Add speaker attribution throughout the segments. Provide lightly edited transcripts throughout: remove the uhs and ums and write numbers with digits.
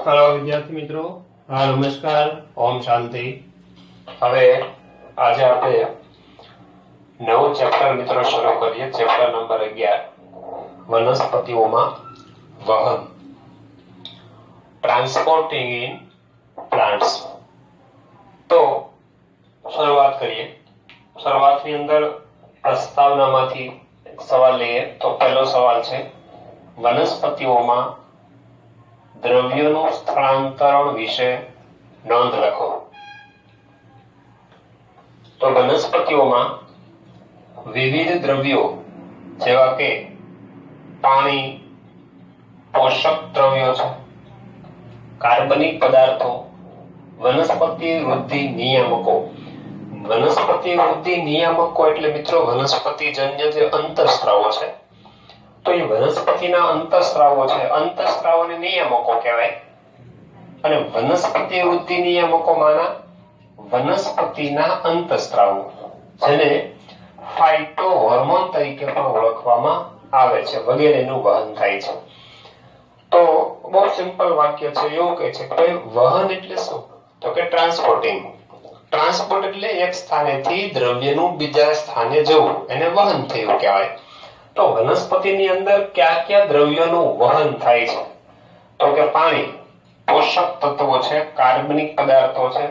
Speaker 1: Hello विद्यार्थी मित्रों, हाँ नमस्कार, ओम शांति। હવે આજે આપણે નવું ચેપ્ટર મિત્રો શરૂ કરીએ, ચેપ્ટર નંબર 11 વનસ્પતિઓમાં વહન, ટ્રાન્સપોર્ટિંગ ઇન પ્લાન્ટ્સ। તો શરૂઆત કરીએ। શરૂઆતની અંદર પ્રસ્તાવનામાંથી એક સવાલ લઈએ તો પહેલો સવાલ છે, વનસ્પતિઓમાં દ્રવ્યોનું સ્થળાંતરણ વિશે નોંધ લખો। તો વનસ્પતિઓમાં વિવિધ દ્રવ્યો જેવા કે પાણી, પોષક દ્રવ્યો છે, કાર્બનિક પદાર્થો, વનસ્પતિ વૃદ્ધિ નિયામકો। વનસ્પતિ વૃદ્ધિ નિયામકો એટલે મિત્રો વનસ્પતિજન્ય જે અંતઃસ્ત્રાવો છે, તો એ વનસ્પતિના અંતઃસ્ત્રાવો છે, અંતઃસ્ત્રાવોને નિયામકો કહેવાય। અને વનસ્પતિ વૃદ્ધિ નિયામકોમાંના વનસ્પતિના અંતઃસ્ત્રાવો જેને ફાઇટો હોર્મોન તરીકે પણ ઓળખવામાં આવે છે વગેરેનું વહન થાય છે। તો બહુ સિમ્પલ વાક્ય છે, એવું કહે છે કે વહન એટલે શું? તો કે ટ્રાન્સપોર્ટિંગ। ટ્રાન્સપોર્ટ એટલે એક સ્થાનેથી દ્રવ્યનું બીજા સ્થાને જવું, એને વહન થયું કહેવાય। તો વનસ્પતિની અંદર કયા કયા દ્રવ્યોનું વહન થાય છે? તો કે પાણી, પોષક તત્વો છે, કાર્બનિક પદાર્થો છે,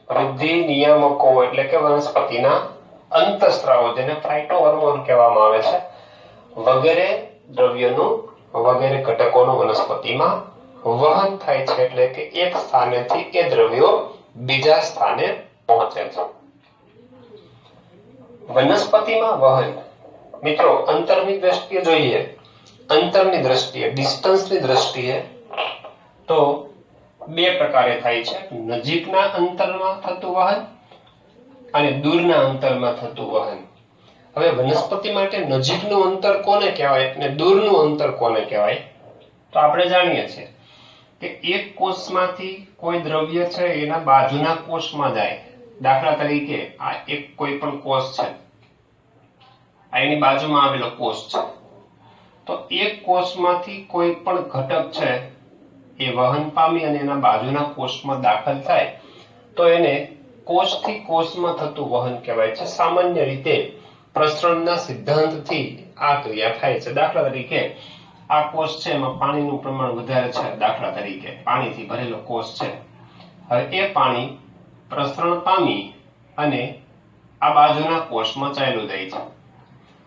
Speaker 1: વૃદ્ધિ નિયામકો એટલે કે વનસ્પતિના અંતઃસ્ત્રાવો જેને ફાઇટોહોર્મોન કહેવામાં આવે છે, વગેરે દ્રવ્યોનું વગેરે ઘટકોનું વનસ્પતિમાં વહન થાય છે, એટલે કે એક સ્થાનેથી એ દ્રવ્યો બીજા સ્થાને પહોંચે છે। વનસ્પતિમાં વહન મિત્રો અંતરની દ્રષ્ટિએ જોઈએ, અંતરની દ્રષ્ટિએ, ડિસ્ટન્સની દ્રષ્ટિએ તો બે પ્રકારે થાય છે, નજીકના અંતરમાં થતું વહન અને દૂરના અંતરમાં થતું વહન। હવે વનસ્પતિ માટે નજીકનું અંતર કોને કહેવાય અને દૂરનું અંતર કોને કહેવાય? તો આપણે જાણીએ છીએ કે એક કોષમાંથી કોઈ દ્રવ્ય છે એના બાજુના કોષમાં જાય। દાખલા તરીકે આ એક કોઈ પણ કોષ છે, આ એની બાજુમાં આવેલો કોષ છે, તો એક કોષમાંથી કોઈ પણ ઘટક છે એ વહન પામી અને એના બાજુના કોષમાં દાખલ થાય તો એને કોષથી કોષમાં થતું વહન કહેવાય છે। સામાન્ય રીતે પ્રસરણના સિદ્ધાંતથી આ ક્રિયા થાય છે। દાખલા તરીકે આ કોષ છે એમાં પાણીનું પ્રમાણ વધારે છે, દાખલા તરીકે પાણીથી ભરેલો કોષ છે, હવે એ પાણી પ્રસરણ પામી અને આ બાજુના કોષમાં ચાલ્યું જાય છે।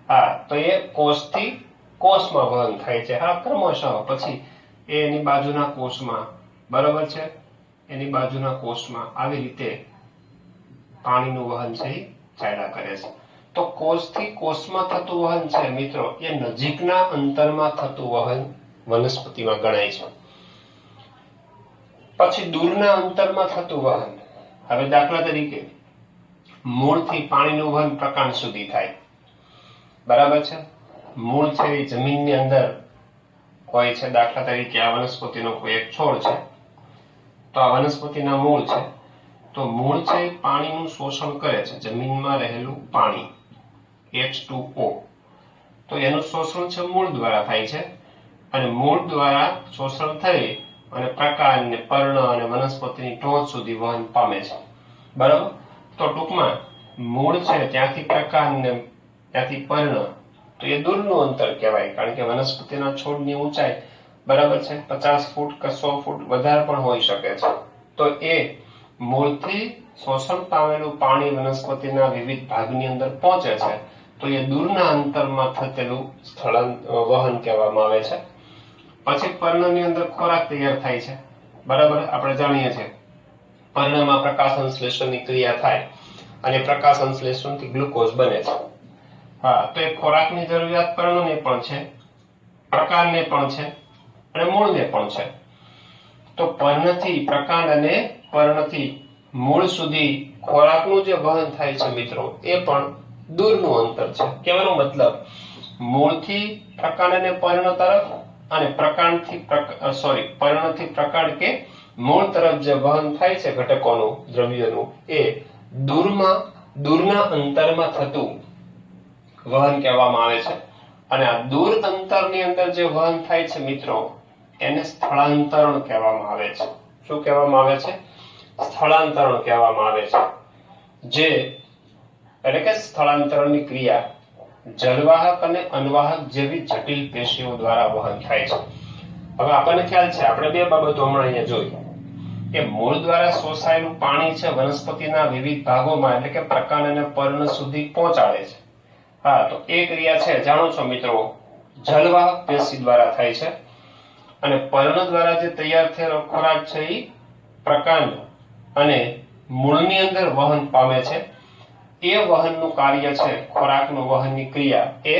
Speaker 1: હા, તો એ કોષથી કોષમાં વહન થાય છે। હા, ક્રમશઃ પછી એની બાજુના કોષમાં, બરાબર છે, એની બાજુના કોષમાં આવી રીતે પાણીનું વહન છે એ ચાલ્યા કરે છે। તો કોષથી કોષમાં થતું વહન છે મિત્રો એ નજીકના અંતરમાં થતું વહન વનસ્પતિમાં ગણાય છે। પછી દૂરના અંતરમાં થતું વહન, હવે દાખલા તરીકે મૂળથી પાણીનું વહન પ્રકાંડ સુધી થાય, બરાબર છે। મૂળ છે એ જમીનની અંદર હોય છે, દાખલા તરીકે આ વનસ્પતિનો કોઈ એક છોડ છે, તો આ વનસ્પતિના મૂળ છે, તો મૂળ છે એ પાણીનું શોષણ કરે છે, જમીનમાં રહેલું પાણી H2O, તો એનું શોષણ છે મૂળ દ્વારા થાય છે અને મૂળ દ્વારા શોષણ થઈ અને પ્રકાંડ ને પર્ણ અને વનસ્પતિની ટોચ સુધી વહન પામે છે, બરાબર। તો ટૂંકમાં મૂળ છે ત્યાંથી પ્રકાંડ ને ત્યાંથી પર્ણ, તો એ દૂરનું અંતર કહેવાય, કારણ કે વનસ્પતિના છોડની ઊંચાઈ બરાબર છે 50 ફૂટ કે 100 ફૂટ વધારે પણ હોઈ શકે છે। તો એ મૂળથી શોષણ પામેલું પાણી વનસ્પતિના વિવિધ ભાગની અંદર પહોંચે છે, તો એ દૂરના અંતરમાં થતેલું વહન કહેવામાં આવે છે। પછી પર્ણની અંદર ખોરાક તૈયાર થાય છે, બરાબર, આપણે જાણીએ છીએ પર્ણમાં પ્રકાશ સંશ્લેષણની ક્રિયા થાય અને પ્રકાશ સંશ્લેષણથી ગ્લુકોઝ બને છે। હા, તો એ ખોરાકની જરૂરિયાત પર્ણને પણ છે, પ્રકાંડને પણ છે અને મૂળને પણ છે। તો પર્ણથી પ્રકાંડ અને પર્ણથી મૂળ સુધી ખોરાકનું જે વહન થાય છે મિત્રો એ પણ દૂરનું અંતર છે। કહેવાનો મતલબ મૂળથી પ્રકાંડ અને પર્ણ તરફ અને પર્ણથી પ્રકાંડ કે મૂળ તરફ જે વહન થાય છે ઘટકોનું, દ્રવ્યનું, એ દૂરના અંતરમાં થતું વહન કહેવામાં આવે છે। અને આ દૂર અંતરની અંદર જે વહન થાય છે મિત્રો એને સ્થળાંતરણ કહેવામાં આવે છે. શું કહેવામાં આવે છે? સ્થળાંતરણ કહેવામાં આવે છે. જે એટલે કે સ્થળાંતરણની ક્રિયા જલવાહક અને અનવાહક જેવી જટિલ પેશીઓ દ્વારા વહન થાય છે. હવે આપણને ખ્યાલ છે, આપણે બે બાબતો હમણાં અહીંયા જોઈ કે મૂળ દ્વારા શોષાયેલું પાણી છે વનસ્પતિના વિવિધ ભાગોમાં એટલે કે પ્રકાંડ અને પર્ણ સુધી પહોંચાડે છે. હા, તો એ ક્રિયા છે, જાણો છો મિત્રો, જલવાહક પેશી દ્વારા થાય છે. અને પર્ણ દ્વારા જે તૈયાર થયેલો ખોરાક છે એ પ્રકાંડ અને મૂળની અંદર વહન પામે છે. એ વહનનું કાર્ય છે, ખોરાકનું વહનની ક્રિયા એ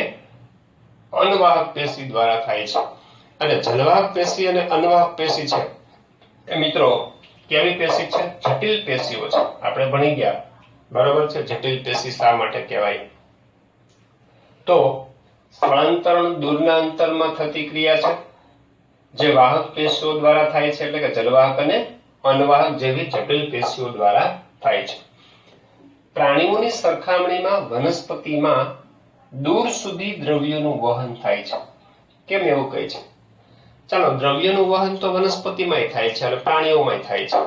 Speaker 1: અનવાહક પેશી દ્વારા થાય છે. અને જલવાહક પેશી અને અનવાહક પેશી છે એ મિત્રો કેવી પેશી છે? જટિલ પેશીઓ છે. આપણે ભણી ગયા, બરાબર છે. જટિલ પેશી શા માટે કહેવાય? તો સ્થળાંતરણ દૂરના અંતરમાં થતી ક્રિયા છે, જે વાહક પેશીઓ દ્વારા થાય છે, એટલે કે જલવાહક અને અનવાહક જેવી જટિલ પેશીઓ દ્વારા થાય છે. પ્રાણીઓની સરખામણીમાં વનસ્પતિમાં દૂર સુધી દ્રવ્યોનું વહન થાય છે. કેમ એવું કહે છે? ચાલો, દ્રવ્યનું વહન તો વનસ્પતિમાંય થાય છે અને પ્રાણીઓમાંય થાય છે.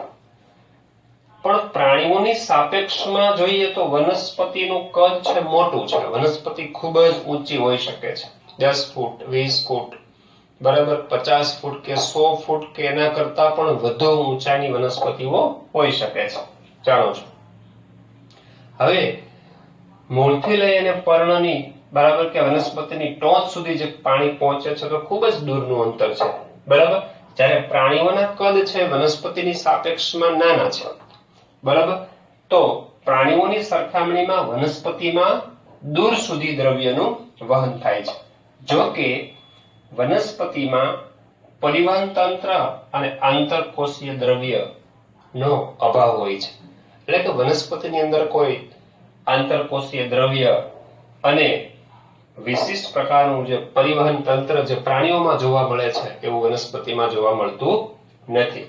Speaker 1: પણ પ્રાણીઓની સાપેક્ષમાં જોઈએ તો વનસ્પતિનું કદ છે મોટું છે. વનસ્પતિ ખૂબ જ ઊંચી હોઈ શકે છે, 10 ફૂટ, 20 ફૂટ, બરાબર, 50 ફૂટ કે 100 ફૂટ કે એના કરતા પણ વધુ ઊંચાઈની વનસ્પતિઓ હોઈ શકે છે, જાણો છો. હવે મૂળથી લઈ અને પર્ણની, બરાબર, કે વનસ્પતિની ટોચ સુધી જે પાણી પહોંચે છે તો ખૂબ જ દૂરનું અંતર છે, બરાબર. જ્યારે પ્રાણીઓના કદ છે વનસ્પતિની સાપેક્ષમાં નાના છે, બરાબર. તો પ્રાણીઓની સરખામણીમાં વનસ્પતિમાં દૂર સુધી દ્રવ્યનું વહન થાય છે. જો કે વનસ્પતિમાં પરિવહન તંત્ર અને આંતરકોષીય દ્રવ્યનો અભાવ હોય છે. એટલે કે વનસ્પતિની અંદર કોઈ આંતરકોષીય દ્રવ્ય અને વિશિષ્ટ પ્રકારનું જે પરિવહન તંત્ર જે પ્રાણીઓમાં જોવા મળે છે એવું વનસ્પતિમાં જોવા મળતું નથી.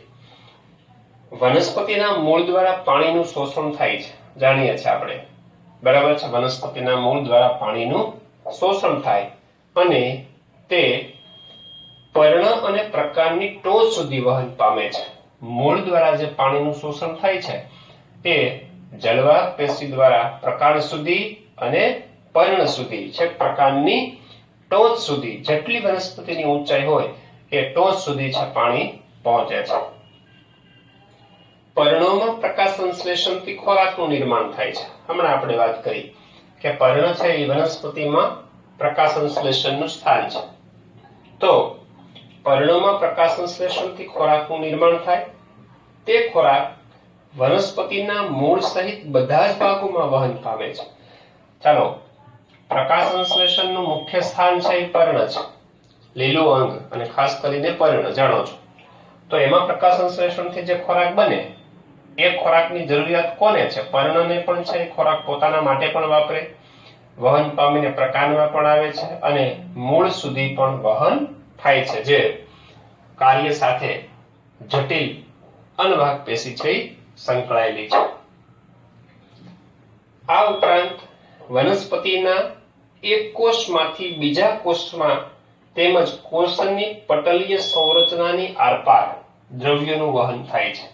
Speaker 1: વનસ્પતિના મૂળ દ્વારા પાણીનું શોષણ થાય છે, જાણીએ છીએ આપણે, બરાબર છે. વનસ્પતિના મૂળ દ્વારા પાણીનું શોષણ થાય અને તે પર્ણ અને પ્રકાંડની ટોચ સુધી વહન પામે છે. મૂળ દ્વારા જે પાણીનું શોષણ થાય છે તે જલવાહક પેશી દ્વારા પ્રકાંડ સુધી અને પર્ણ સુધી, છેક પ્રકાંડની ટોચ સુધી, જેટલી વનસ્પતિની ઊંચાઈ હોય એ ટોચ સુધી છે પાણી પહોંચે છે. પર્ણોમાં પ્રકાશ સંશ્લેષણથી ખોરાકનું નિર્માણ થાય છે. હમણાં આપણે વાત કરી કે પર્ણ છે એ વનસ્પતિમાં પ્રકાશ સંશ્લેષણનું સ્થાન છે. તો પર્ણોમાં પ્રકાશ સંશ્લેષણથી ખોરાકનું નિર્માણ થાય. તે ખોરાક વનસ્પતિના મૂળ સહિત બધા જ ભાગોમાં વહન પામે છે. ચાલો, પ્રકાશ સંશ્લેષણનું મુખ્ય સ્થાન છે એ પર્ણ છે, લીલું અંગ, અને ખાસ કરીને પર્ણ, જાણો છો. તો એમાં પ્રકાશ સંશ્લેષણથી જે ખોરાક બને એ ખોરાકની જરૂરિયાત કોને છે? પર્ણને પણ છે. એ ખોરાક પોતાના માટે પણ વાપરે, વહન પામીને પ્રકાંડમાં પણ આવે છે અને મૂળ સુધી પણ વહન થાય છે, જે કાર્ય સાથે જટિલ અનવાહક પેશી છે સંકળાયેલી છે. આ ઉપરાંત વનસ્પતિના એક કોષમાંથી બીજા કોષમાં તેમજ કોષની પટલીય સંરચનાની આરપાર દ્રવ્યોનું વહન થાય છે.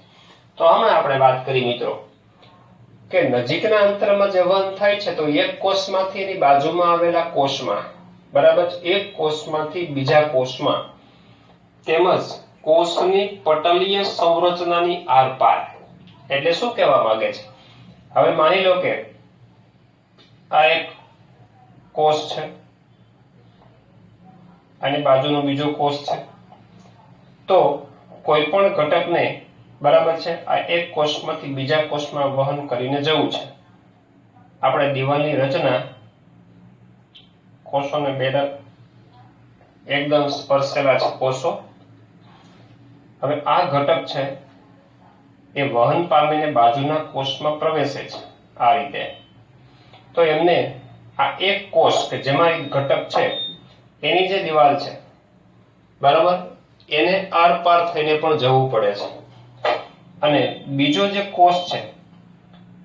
Speaker 1: તો હમણાં આપણે વાત કરી મિત્રો કે નજીકના અંતરમાં જે વહન થાય છે તો એક કોષમાંથી એની બાજુમાં આવેલા કોષમાં, બરાબર, એક કોષમાંથી બીજા કોષમાં તેમજ કોષની પટલીય સંરચનાની આરપાર. એટલે શું કહેવા માંગે છે? હવે માની લો કે આ એક કોષ છે, આની બાજુનો બીજો કોષ છે. તો કોઈ પણ ઘટકને, બરાબર છે, આ એક કોષમાંથી બીજા કોષમાં વહન કરીને જવું છે. આપણે દિવાલની રચના કોષોને બેડર એકદમ સ્પર્શેલા છે કોષો. હવે આ ઘટક છે એ વહન પામીને બાજુના કોષમાં પ્રવેશે છે આ રીતે. તો એમને આ એક કોષ કે જેમાં એક ઘટક છે એની જે દિવાલ છે, બરાબર, એને આરપાર થઈને પણ જવું પડે છે. અને બીજો જે કોષ છે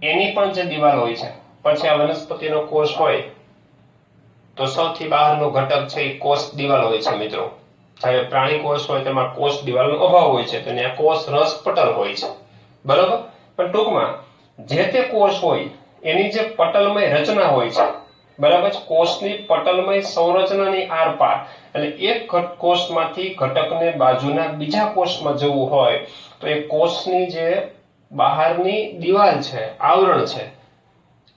Speaker 1: એની પણ જે દિવાલ હોય છે, પછી આ વનસ્પતિનો કોષ હોય તો સૌથી બહારનો ઘટક છે એ કોષ દિવાલ હોય છે મિત્રો, જ્યારે પ્રાણી કોષ હોય તેમાં કોષ દિવાલનો અભાવ હોય છે, તો ત્યાં કોષ રસ પટલ હોય છે, બરોબર. પણ ટૂંકમાં જે તે કોષ હોય એની જે પટલમય રચના હોય છે, બરાબર, કોષની પટલમય સંરચનાની આરપાર, એટલે એક કોષમાંથી ઘટકને બાજુના બીજા કોષમાં જવું હોય તો એ કોષની જે બહારની દિવાલ છે, આવરણ છે,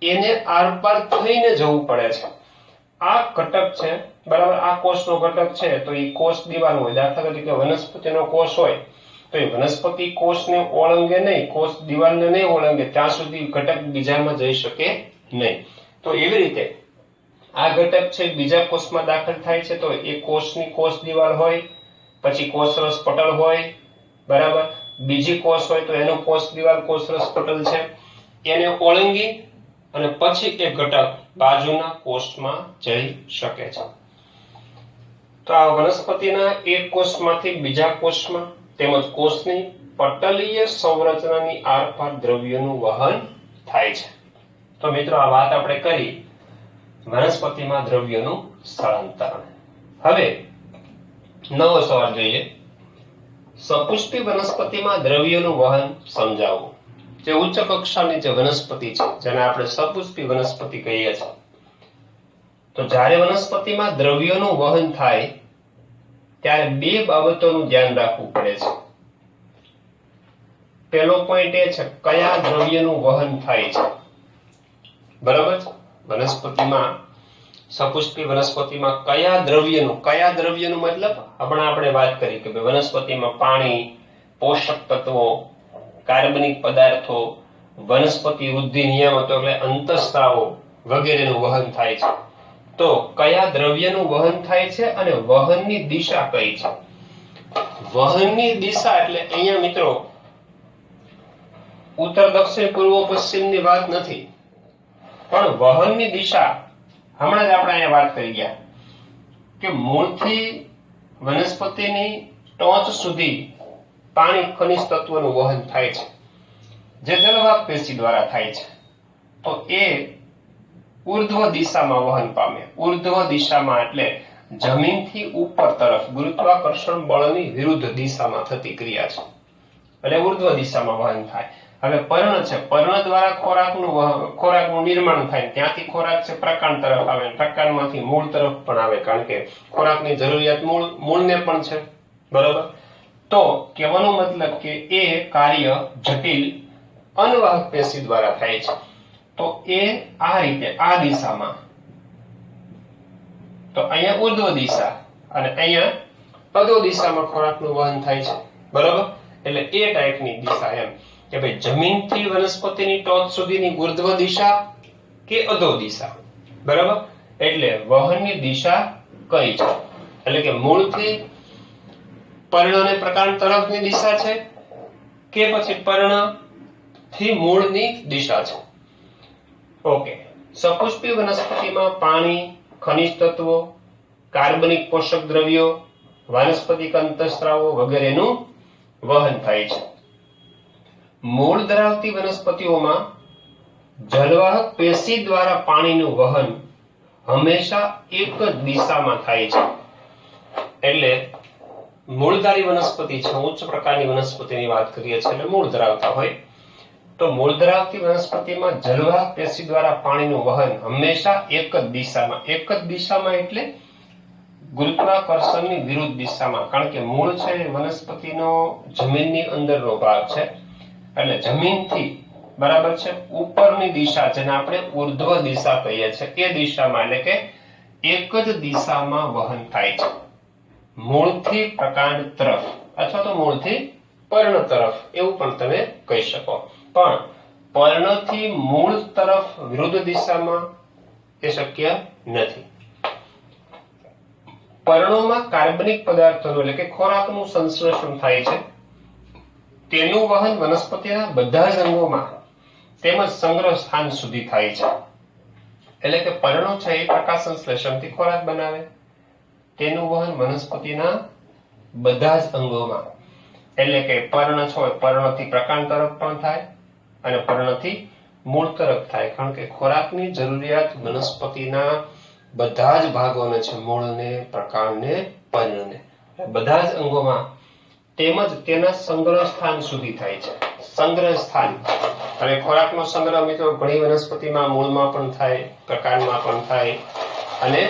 Speaker 1: એને આરપાર થઈને જવું પડે છે. આ ઘટક છે, બરાબર, આ કોષનો ઘટક છે તો એ કોષ દિવાલ હોય. દાખલા તરીકે વનસ્પતિનો કોષ હોય તો એ વનસ્પતિ કોષને ઓળંગે નહીં, કોષ દિવાલને નહીં ઓળંગે ત્યાં સુધી ઘટક બીજામાં જઈ શકે નહીં. તો એવી રીતે આ ઘટક છે બીજા કોષમાં દાખલ થાય છે તો એ કોષની કોષ દિવાલ હોય, પછી કોષરસ પટલ હોય, બરાબર. બીજી કોષ હોય તો એનું કોષ દિવાલ કોષરસ પટલ છે, એને ઓળંગી અને પછી એ ઘટક બાજુના કોષમાં જઈ શકે છે. તો આ વનસ્પતિના એક કોષમાંથી બીજા કોષમાં તેમજ કોષની પટલીય સંરચનાની આરપાર દ્રવ્યોનું વહન થાય છે. તો મિત્રો આ વાત આપણે કરી વનસ્પતિમાં દ્રવ્યોનું સ્થળાંતરણ. હવે નવો સવાલ જોઈએ. સપુષ્પી વનસ્પતિમાં દ્રવ્યોનું વહન સમજાવવું. જે ઉચ્ચ કક્ષાની જે વનસ્પતિ છે જેને આપણે સપુષ્પી વનસ્પતિ કહીએ છીએ, તો જ્યારે વનસ્પતિમાં દ્રવ્યોનું વહન થાય ત્યારે બે બાબતોનું ધ્યાન રાખવું પડે છે. પહેલો પોઈન્ટ એ છે કયા દ્રવ્યનું વહન થાય છે, બરાબર. વનસ્પતિમાં સપુષ્પી વનસ્પતિમાં કયા દ્રવ્યનું મતલબ આપણે વાત કરી કે વનસ્પતિમાં પાણી, પોષક તત્વો, કાર્બનિક પદાર્થો, વનસ્પતિ વૃદ્ધિ નિયામકો એટલે અંતઃસ્ત્રાવો વગેરેનું વહન થાય છે. તો કયા દ્રવ્યનું વહન થાય છે અને વહનની દિશા કઈ છે? વહનની દિશા એટલે અહીંયા મિત્રો ઉત્તર દક્ષિણ પૂર્વ પશ્ચિમની વાત નથી, પણ વહનની દિશા હમણાં જ આપણે અહીંયા વાત કરી ગયા કે મૂળથી વનસ્પતિની ટોચ સુધી પાણી ખનિજ તત્વોનું વહન થાય છે, જે જલવાહક પેશી દ્વારા થાય છે. તો એ ઉર્ધ્વ દિશામાં વહન પામે. ઉર્ધ્વ દિશામાં એટલે જમીનથી ઉપર તરફ ગુરુત્વાકર્ષણ બળની વિરુદ્ધ દિશામાં થતી ક્રિયા છે, એટલે ઉર્ધ્વ દિશામાં વહન થાય. હવે પર્ણ છે, પર્ણ દ્વારા ખોરાકનું નિર્માણ થાય, ત્યાંથી ખોરાક છે પ્રકાંડ તરફ આવે, પ્રકાંડમાંથી મૂળ તરફ પણ આવે, કારણ કે ખોરાકની જરૂરિયાત મૂળને પણ છે, બરોબર. તો કહેવાનો મતલબ કે એ કાર્ય જટિલ અનવાહક પેશી દ્વારા થાય છે. તો એ આ રીતે આ દિશામાં, તો અહીંયા ઉર્ધ્વ દિશા અને અહીંયા અધો દિશામાં ખોરાકનું વહન થાય છે, બરોબર. એટલે એ ટાઈપની દિશા એમ કે ભાઈ જમીનથી વનસ્પતિની ટોચ સુધીની ઉર્ધ્વ દિશા કે અધો દિશા, બરાબર. એટલે વહનની દિશા કઈ છે, એટલે કે મૂળથી પર્ણ અને પ્રકાંડ તરફની દિશા છે કે પછી પર્ણથી મૂળની દિશા છે. ઓકે. સપુષ્પી વનસ્પતિમાં પાણી, ખનિજ તત્વો, કાર્બનિક પોષક દ્રવ્યો, વાનસ્પતિક અંતઃસ્ત્રાવો વગેરેનું વહન થાય છે. મૂળ ધરાવતી વનસ્પતિઓમાં જલવાહક પેશી દ્વારા પાણીનું વહન હંમેશા એક જ દિશામાં થાય છે. એટલે મૂળધારી વનસ્પતિ છે, ઉચ્ચ પ્રકારની વનસ્પતિની વાત કરીએ છીએ એટલે મૂળ ધરાવતા હોય, તો મૂળ ધરાવતી વનસ્પતિમાં જલવાહક પેશી દ્વારા પાણીનું વહન હંમેશા એક જ દિશામાં એટલે ગુરુત્વાકર્ષણની વિરુદ્ધ દિશામાં, કારણ કે મૂળ છે એ વનસ્પતિનો જમીનની અંદરનો ભાગ છે, એટલે જમીનથી બરાબર છે ઉપરની દિશા જેને આપણે ઉર્ધ્વ દિશા કહીએ છીએ એ દિશામાં, એટલે કે એક જ દિશામાં વહન થાય છે. મૂળથી પ્રકાંડ તરફ અથવા તો મૂળથી પર્ણ તરફ એવું પણ તમે કહી શકો, પણ પર્ણથી મૂળ તરફ વિરુદ્ધ દિશામાં એ શક્ય નથી. પર્ણોમાં કાર્બનિક પદાર્થોનું એટલે કે ખોરાકનું સંશ્લેષણ થાય છે, તેનું વહન વનસ્પતિના બધા જ અંગોમાં તેમજ સંગ્રહ સ્થાન સુધી થાય છે. એટલે કે પર્ણો છે એ પ્રકાશ સંશ્લેષણથી ખોરાક બનાવે, તેનું વહન વનસ્પતિના બધા જ અંગોમાં, એટલે કે પર્ણ છે પર્ણથી પ્રકાંડ તરફ પણ થાય અને પર્ણથી મૂળ તરફ થાય, કારણ કે ખોરાકની જરૂરિયાત વનસ્પતિના બધા જ ભાગોને છે, મૂળને, પ્રકાંડને, પર્ણને. બધા જ અંગોમાં તેમજ તેના સંગ્રહ સ્થાન સુધી થાય છે. સંગ્રહ સ્થાન અને ખોરાકનો સંગ્રહ મિત્રો ઘણી વનસ્પતિમાં મૂળમાં પણ થાય, પ્રકાંડમાં પણ થાય અને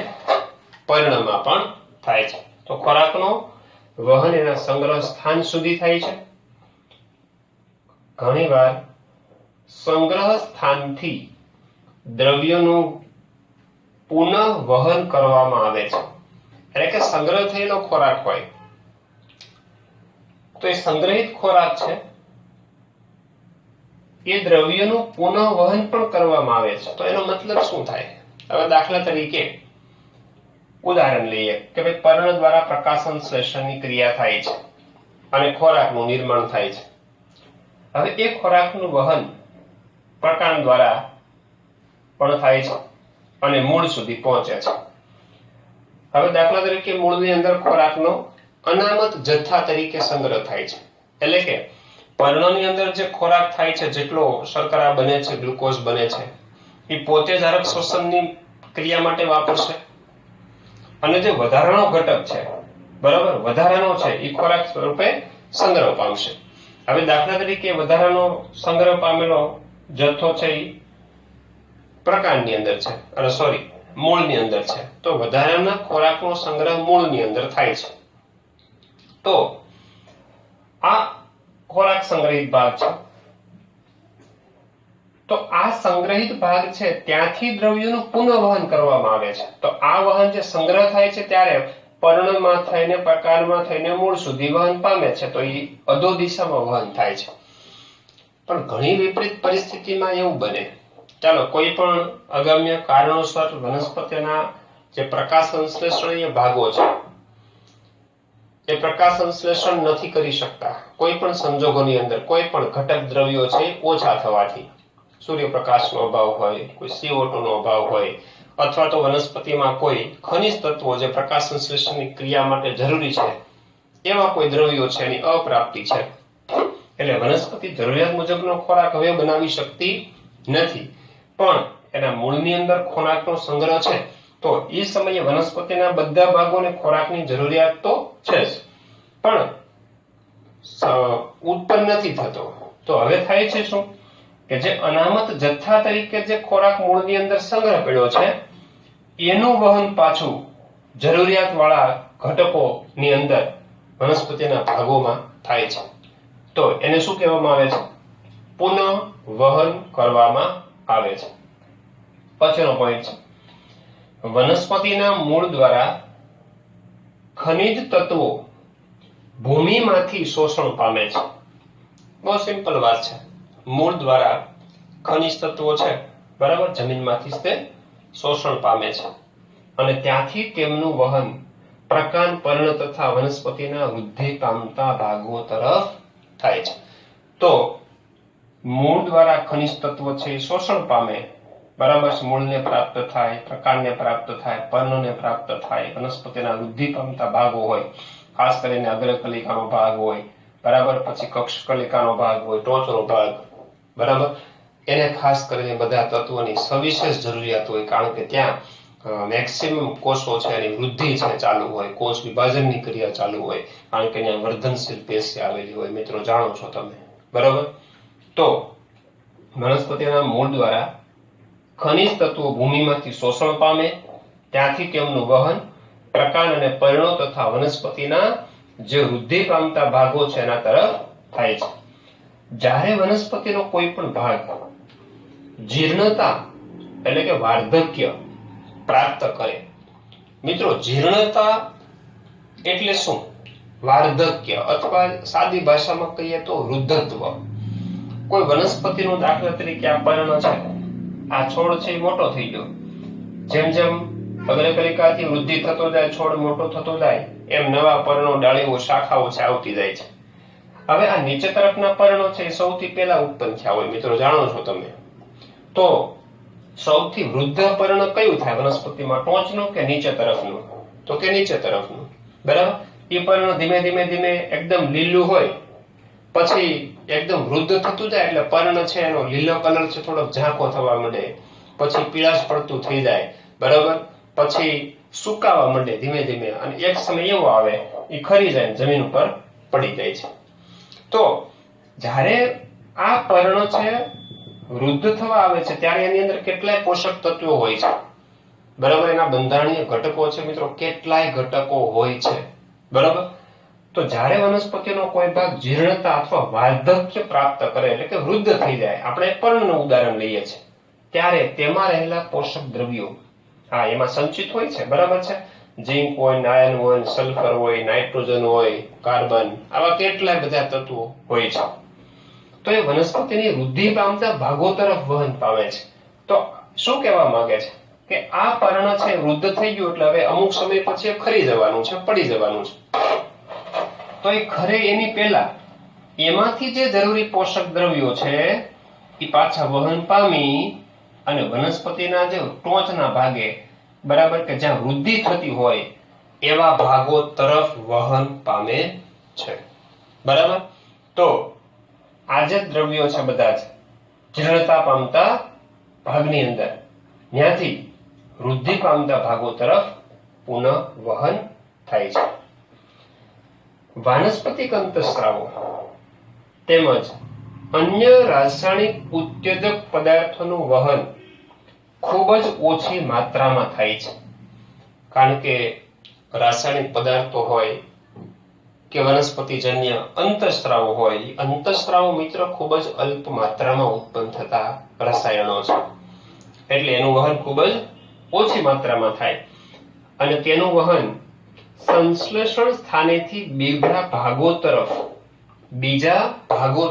Speaker 1: પર્ણમાં પણ થાય છે. તો ખોરાકનો વહન એના સંગ્રહ સ્થાન સુધી થાય છે. ઘણીવાર સંગ્રહ સ્થાનથી દ્રવ્યોનું પુનઃ વહન કરવામાં આવે છે. એટલે કે સંગ્રહ થયેલો ખોરાક હોય તો એ સંગ્રહિત ખોરાક છે એ દ્રવ્યનું પુનઃ વહન પણ કરવામાં આવે છે. તો એનો મતલબ શું થાય? હવે દાખલા તરીકે ઉદાહરણ લઈએ કે ભાઈ પર્ણ દ્વારા પ્રકાશન શ્લેષણની ક્રિયા થાય છે અને ખોરાકનું નિર્માણ થાય છે. હવે એ ખોરાકનું વહન પ્રકાંડ દ્વારા પણ થાય છે અને મૂળ સુધી પહોંચે છે. હવે દાખલા તરીકે મૂળની અંદર ખોરાકનો અનામત જથ્થા તરીકે સંગ્રહ થાય છે. એટલે કે પર્ણની અંદર જે ખોરાક થાય છે, જેટલો શર્કરા બને છે, ગ્લુકોઝ બને છે, એ પોતે જ હરક શ્વસનની ક્રિયા માટે વાપરશે અને જે વધારાનો ઘટક છે, બરાબર, વધારાનો છે એ ખોરાક સ્વરૂપે સંગ્રહ પામશે. હવે દાખલા તરીકે વધારાનો સંગ્રહ પામેલો જથ્થો છે એ પ્રકાંડની અંદર છે, અને સોરી મૂળની અંદર છે. તો વધારાના ખોરાકનો સંગ્રહ મૂળની અંદર થાય છે. તો આ ખોરાક સંગ્રહિત ભાગ છે. તો આ સંગ્રહિત ભાગ છે ત્યાંથી દ્રવ્યોનું પુનઃવહન કરવામાં આવે છે. તો આ વહન જે સંગ્રહ થાય છે ત્યારે પર્ણમાં થઈને પ્રકાંડમાં થઈને મૂળ સુધી વહન પામે છે. તો એ અધો દિશામાં વહન થાય છે. પણ ઘણી વિપરીત પરિસ્થિતિમાં એવું બને, ચાલો કોઈ પણ અગમ્ય કારણોસર વનસ્પતિના જે પ્રકાશ સંશ્લેષણીય ભાગો છે એ પ્રકાશ સંશ્લેષણ નથી કરી શકતા. કોઈ પણ સંજોગોની અંદર કોઈ પણ ઘટક દ્રવ્યો છે ઓછા થવાથી, સૂર્યપ્રકાશનો અભાવ હોય, કોઈ CO2 નો અભાવ હોય, અથવા તો વનસ્પતિમાં કોઈ ખનિજ તત્વો જે પ્રકાશ સંશ્લેષણની ક્રિયા માટે જરૂરી છે એવા કોઈ દ્રવ્યો છે એની અપ્રાપ્તિ છે. એટલે વનસ્પતિ જરૂરિયાત મુજબનો ખોરાક હવે બનાવી શકતી નથી. પણ એના મૂળની અંદર ખોરાકનો સંગ્રહ છે તો એ સમયે વનસ્પતિના બધા ભાગોને ખોરાકની જરૂરિયાત તો છે જ, પણ ઉત્પન્ન નથી થતો. તો હવે થાય છે શું કે જે અનામત જથ્થા તરીકે જે ખોરાક મૂળની અંદર સંગ્રહ પડ્યો છે એનું વહન પાછું જરૂરિયાત વાળા ઘટકોની અંદર વનસ્પતિના ભાગોમાં થાય છે. તો એને શું કહેવામાં આવે છે? પુનઃ વહન કરવામાં આવે છે. પછીનો પોઈન્ટ છે વનસ્પતિના મૂળ દ્વારા ખનિજ તત્વો ભૂમિમાંથી શોષણ પામે છે. બહુ સિમ્પલ વાત છે. મૂળ દ્વારા ખનિજ તત્વો છે, બરાબર, જમીનમાંથી તે શોષણ પામે છે અને ત્યાંથી તેમનું વહન પ્રકાંડ, પર્ણ તથા વનસ્પતિના વૃદ્ધિ પામતા ભાગો તરફ થાય છે. તો મૂળ દ્વારા ખનિજ તત્વો છે શોષણ પામે, બરાબર, મૂળને પ્રાપ્ત થાય, પ્રકાંડને પ્રાપ્ત થાય, પર્ણને પ્રાપ્ત થાય, વનસ્પતિના વૃદ્ધિ પામતા ભાગો હોય, ખાસ કરીને અગ્રકલિકાનો ભાગ હોય, બરાબર, પછી કક્ષકલિકાનો ભાગ હોય, ટોચનો ભાગ, બરાબર, એને ખાસ કરીને બધા તત્વોની સવિશેષ જરૂરિયાત હોય. કારણ કે ત્યાં મેક્સિમમ કોષો છે એની વૃદ્ધિ છે ચાલુ હોય, કોષ વિભાજનની ક્રિયા ચાલુ હોય, કારણ કે ત્યાં વર્ધનશીલ પેશી આવેલી હોય. મિત્રો જાણો છો તમે, બરાબર. તો વનસ્પતિના મૂળ દ્વારા ખનિજ તત્વો ભૂમિમાંથી શોષણ પામે, ત્યાંથી તેમનું વહન પ્રકાંડ અને પર્ણો તથા વનસ્પતિના જે વૃદ્ધિ પામતા ભાગો છે એના તરફ થાય છે. જ્યારે વનસ્પતિનો કોઈ પણ ભાગ જીર્ણતા એટલે કે વાર્ધક્ય પ્રાપ્ત કરે, મિત્રો જીર્ણતા એટલે શું? વાર્ધક્ય, અથવા સાદી ભાષામાં કહીએ તો વૃદ્ધત્વ. કોઈ વનસ્પતિનું દાખલા તરીકે આ પર્ણ છે, આ છોડ છે એ મોટો થઈ ગયો, જેમ જેમ અગ્રકલિકાથી વૃદ્ધિ થતો જાય, છોડ મોટો થતો જાય, એમ નવા પર્ણો, ડાળીઓ, શાખાઓ છે આવતી જાય છે. હવે આ નીચે તરફના પર્ણો છે એ સૌથી પહેલા ઉત્પન્ન થયા હોય. મિત્રો જાણો છો તમે. તો સૌથી વૃદ્ધ પર્ણ કયું થાય વનસ્પતિમાં? ટોચનું કે નીચે તરફનું? તો કે નીચે તરફનું, બરાબર. એ પર્ણ ધીમે ધીમે ધીમે એકદમ લીલું હોય, પછી એકદમ વૃદ્ધ થતું જાય એટલે પર્ણ છે એનો લીલો કલર છે થોડોક ઝાંખો થવા માંડે, પછી પીળાશ પડતું થઈ જાય, બરાબર, પછી સુકાવા માંડે ધીમે ધીમે, અને એક સમય એવો આવે એ ખરી જાય, જમીન ઉપર પડી જાય છે. તો જ્યારે આ પર્ણ છે વૃદ્ધ થવા આવે છે ત્યારે એની અંદર કેટલાય પોષક તત્વો હોય છે. બરાબર, એના બંધારણીય ઘટકો છે મિત્રો, કેટલાય ઘટકો હોય છે. બરાબર, તો જ્યારે વનસ્પતિનો કોઈ ભાગ જીર્ણતા અથવા વાર્ધક્ય પ્રાપ્ત કરે એટલે કે વૃદ્ધ થઈ જાય, આપણે પર્ણનું ઉદાહરણ લઈએ છીએ, ત્યારે તેમાં રહેલા પોષક દ્રવ્યો એમાં સંચિત હોય છે. બરાબર છે, ઝીંક હોય, આયર્ન હોય, સલ્ફર હોય, નાઇટ્રોજન હોય, કાર્બન, આવા કેટલાય બધા તત્વો હોય છે. તો એ વનસ્પતિની વૃદ્ધિ પામતા ભાગો તરફ વહન પામે છે. તો શું કહેવા માંગે છે કે આ પર્ણ છે વૃદ્ધ થઈ ગયું એટલે હવે અમુક સમય પછી ખરી જવાનું છે, પડી જવાનું છે. તો એ ખરે એની પહેલા એમાંથી જે જરૂરી પોષક દ્રવ્યો છે એ પાછા વહન પામી અને વનસ્પતિના જે ટોચના ભાગે, બરાબર, કે જ્યાં વૃદ્ધિ થતી હોય એવા ભાગો તરફ વહન પામે છે. બરાબર, તો આ જે દ્રવ્યો છે બધા જ જીર્ણતા પામતા ભાગની અંદર ત્યાંથી વૃદ્ધિ પામતા ભાગો તરફ પુનઃ વહન થાય છે. વાનસ્પતિક અંતઃસ્રાવો તેમજ અન્ય રાસાયણિક ઉત્તેજક પદાર્થોનું વહન ખૂબ જ ઓછી માત્રામાં થાય છે. કારણ કે રાસાયણિક પદાર્થો હોય કે વનસ્પતિજન્ય અંતઃસ્રાવો હોય, અંતઃસ્રાવો મિત્રો ખૂબ જ અલ્પ માત્રામાં ઉત્પન્ન થતા રસાયણો છે, એટલે એનું વહન ખૂબ જ ઓછી માત્રામાં થાય અને તેનું વહન સંશ્લેષણ સ્થાનેથી બીજા ભાગો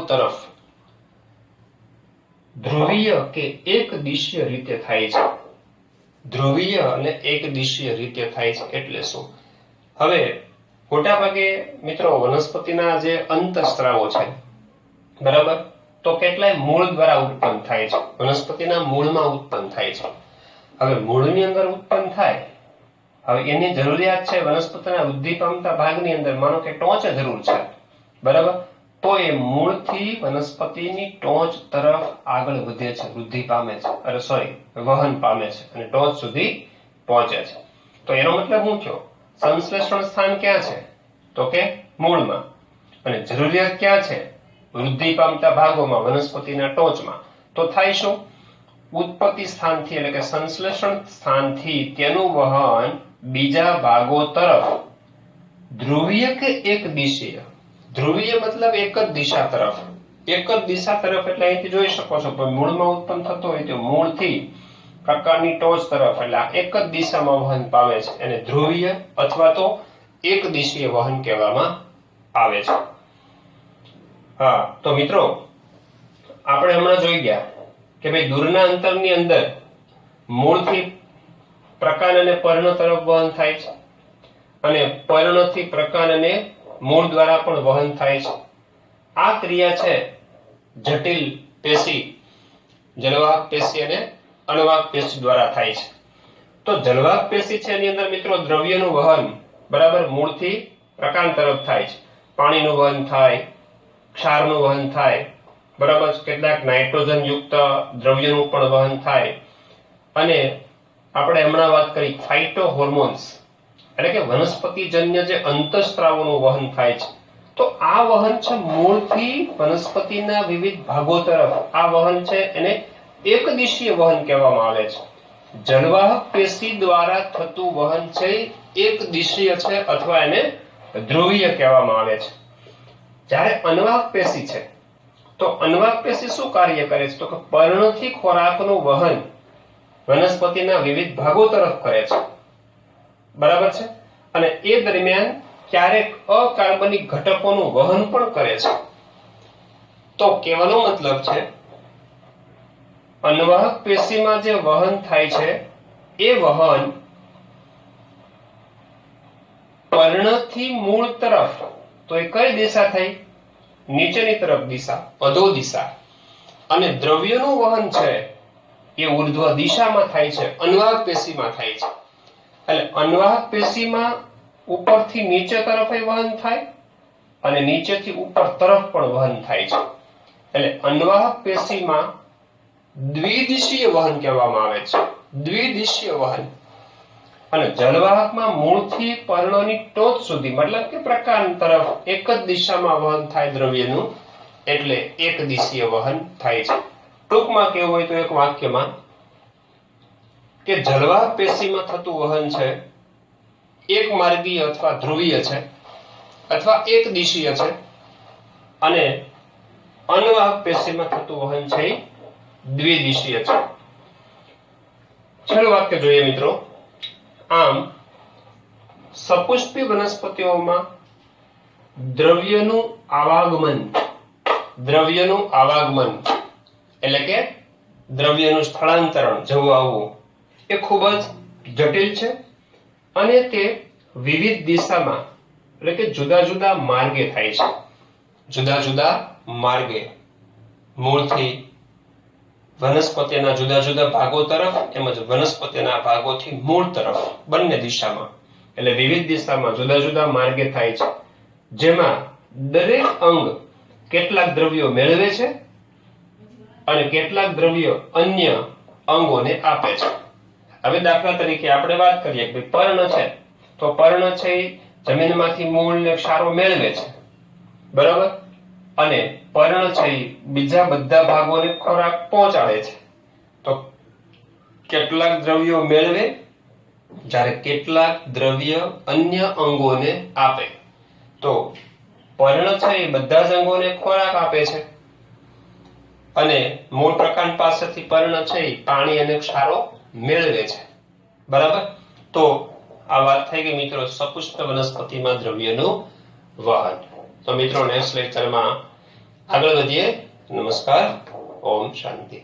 Speaker 1: તરફ ધ્રુવીય કે એક દિશીય રીતે થાય છે. ધ્રુવીય અને એક દિશીય રીતે થાય છે એટલે શું? હવે મોટાભાગે મિત્રો વનસ્પતિના જે અંતઃસ્રાવો છે, બરાબર, તો કેટલાય મૂળ દ્વારા ઉત્પન્ન થાય છે, વનસ્પતિના મૂળમાં ઉત્પન્ન થાય છે. હવે મૂળની અંદર ઉત્પન્ન થાય, હવે એની જરૂરિયાત છે વનસ્પતિના વૃદ્ધિ પામતા ભાગની અંદર, માનો કે ટોચ જરૂર છે, બરાબર, તો એ મૂળથી વનસ્પતિની ટોચ તરફ આગળ વધે છે, વૃદ્ધિ પામે છે, વહન પામે છે અને ટોચ સુધી પહોંચે છે. તો એનો મતલબ શું થયો? સંશ્લેષણ સ્થાન ક્યાં છે? તો કે મૂળમાં, અને જરૂરિયાત ક્યાં છે? વૃદ્ધિ પામતા ભાગોમાં, વનસ્પતિના ટોચમાં. તો થાય શું? ઉત્પત્તિ સ્થાનથી એટલે કે સંશ્લેષણ સ્થાનથી તેનું વહન બીજા ભાગો તરફ ધ્રુવીય કે એક દિશીય. ધ્રુવીય મતલબ એક જ દિશા તરફ, એક જ દિશા તરફ એટલે અહીંથી જોઈ શકો છો મૂળમાં ઉત્પન્ન થતો હોય તો મૂળથી પ્રકારની ટોચ તરફ એટલે એક જ દિશામાં વહન પામે છે, એને ધ્રુવીય અથવા તો એક દિશીય વહન કહેવામાં આવે છે. હા, તો મિત્રો આપણે હમણાં જોઈ ગયા કે ભાઈ દૂરના અંતરની અંદર મૂળથી પ્રકાંડ અને પર્ણ તરફ વહન થાય છે અને પર્ણથી પ્રકાંડ અને મૂળ દ્વારા પણ વહન થાય છે. આ ક્રિયા છે જટિલ પેશી, જલવાહક પેશી અને અણવાહક પેશી દ્વારા થાય છે. તો જલવાહક પેશી છે એની અંદર મિત્રો દ્રવ્યનું વહન, બરાબર, મૂળથી પ્રકાંડ તરફ થાય છે. પાણીનું વહન થાય, ક્ષારનું વહન થાય, બરાબર, કેટલાક નાઇટ્રોજન યુક્ત દ્રવ્યનું પણ વહન થાય. અને આપણે હમણાં વાત કરી ફાઇટો હોર્મોન્સ એટલે કે વનસ્પતિજન્ય જે અંતઃસ્રાવોનું વહન થાય છે. તો આ વહન છે મૂળથી વનસ્પતિના વિવિધ ભાગો તરફ, આ વહન છે એને એક દિશીય વહન કહેવામાં આવે છે. જલવાહક પેશી દ્વારા થતું વહન છે એક દિશીય છે અથવા એને ધ્રુવીય કહેવામાં આવે છે. જ્યારે અનવાહક પેશી છે તો અનવાહક પેશી શું કાર્ય કરે છે? તો કે પર્ણથી ખોરાકનું વહન વનસ્પતિના વિવિધ ભાગો તરફ કરે છે, બરાબર છે, અને એ દરમિયાન ક્યારેક અકાર્બનિક ઘટકોનું વહન પણ કરે છે. તો કહેવાનો મતલબ છે અનવાહક પેશીમાં જે વહન થાય છે એ વહન પર્ણથી મૂળ તરફ, તો એ કઈ દિશા થઈ? નીચેની તરફ દિશા, અધો દિશા. અને દ્રવ્યનું વહન છે એ ઉર્ધ્વ દિશામાં થાય છે, અનવાહક પેશીમાં થાય છે. એટલે અનવાહક પેશીમાં ઉપરથી નીચે તરફ વહન થાય અને નીચેથી ઉપર તરફ પણ વહન થાય છે. એટલે અનવાહક પેશીમાં દ્વિદિશીય વહન કહેવામાં આવે છે. દ્વિદિશીય વહન અને જલવાહકમાં મૂળથી પર્ણોની ટોચ સુધી મતલબ કે પ્રકાંડ તરફ એક જ દિશામાં વહન થાય દ્રવ્યનું, એટલે એક દિશીય વહન થાય છે. ટૂંકમાં કેવું હોય તો એક વાક્યમાં કે જલવાહક પેશીમાં થતું વહન છે એક માર્ગીય અથવા ધ્રુવીય છે અથવા એક દિશીય છે, અને અનવાહક પેશીમાં થતું વહન છે દ્વિદિશીય છે. છેલ્લું વાક્ય જોઈએ મિત્રો. આમ સપુષ્પી વનસ્પતિઓમાં દ્રવ્યનું આવાગમન એટલે કે દ્રવ્યનું સ્થળાંતરણ, જવું આવવું, એ ખૂબ જ જટિલ છે અને તે વિવિધ દિશામાં એટલે કે જુદા જુદા માર્ગે થાય છે. જુદા જુદા માર્ગે મૂળથી વનસ્પતિના જુદા જુદા ભાગો તરફ તેમજ વનસ્પતિના ભાગોથી મૂળ તરફ બંને દિશામાં એટલે વિવિધ દિશામાં જુદા જુદા માર્ગે થાય છે, જેમાં દરેક અંગ કેટલાક દ્રવ્યો મેળવે છે અને કેટલાક દ્રવ્યો અન્ય અંગોને આપે છે. હવે દાખલા તરીકે આપણે વાત કરીએ કે પર્ણ છે તો પર્ણ છે એ જમીનમાંથી મૂળને ક્ષારો મેળવે છે, બરાબર, અને પર્ણ છે એ બીજા બધા ભાગોને ખોરાક પહોંચાડે છે. તો કેટલાક દ્રવ્યો મેળવે જ્યારે કેટલાક દ્રવ્ય અન્ય અંગોને આપે. તો પર્ણ છે એ બધા જ અંગોને ખોરાક આપે છે અને મૂળ પ્રકાંડ પાસેથી પર્ણ છે એ પાણી અને ક્ષારો મેળવે છે, બરાબર. તો આ વાત થઈ ગઈ મિત્રો સપુષ્પ વનસ્પતિમાં દ્રવ્યનું વહન. તો મિત્રો નેક્સ્ટ લેક્ચરમાં આગળ વધીએ. નમસ્કાર. ઓમ શાંતિ.